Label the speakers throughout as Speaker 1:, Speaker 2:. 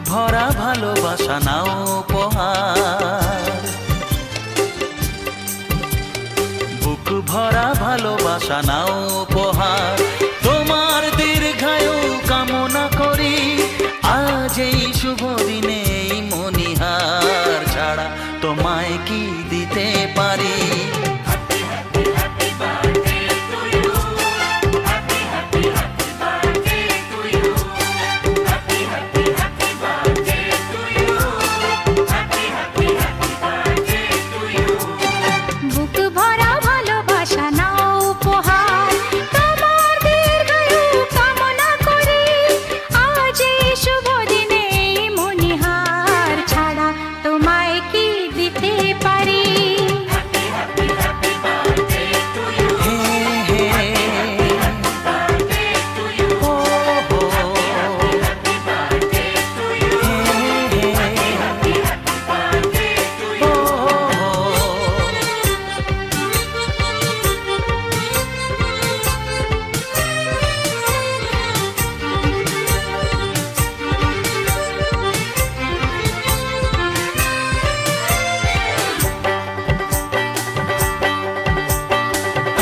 Speaker 1: ভরা ভালোবাসা নাও উপহার, বুক ভরা ভালোবাসা নাও উপহার। তোমার দীর্ঘায়ু কামনা করি আজ এই শুভ দিনে এই মনিহার ছাড়া তোমায় কি দিতে পারি।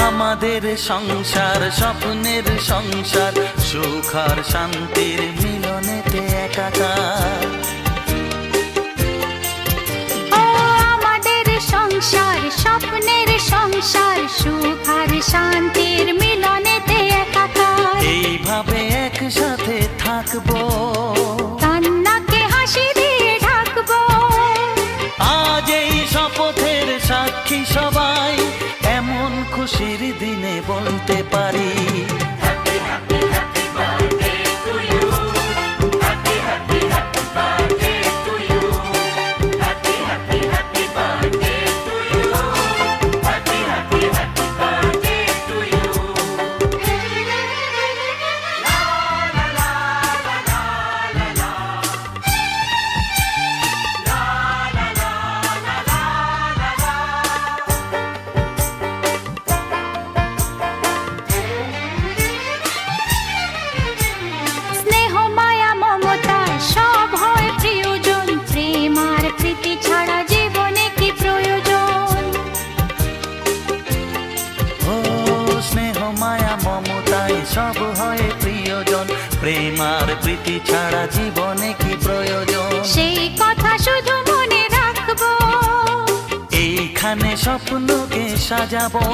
Speaker 1: আমাদের সংসার স্বপ্নের সংসার, সুখ আর শান্তির মিলনেতে একাকার।
Speaker 2: আমাদের সংসার স্বপ্নের সংসার, সুখ আর শান্তির মিলনেতে একাকার।
Speaker 1: এইভাবে একসাথে থাকবো,
Speaker 2: কান্নাকে হাসি দিয়ে ঢাকবো।
Speaker 1: আজ এই শপথের সাক্ষী সবাই, এমন খুশির দিনে বলতে পারি। সব হয় প্রিয়জন, প্রেম আর প্রীতি ছাড়া জীবনে কি প্রয়োজন।
Speaker 2: সেই কথা শুধু মনে রাখবো,
Speaker 1: এইখানে স্বপ্নকে সাজাবো।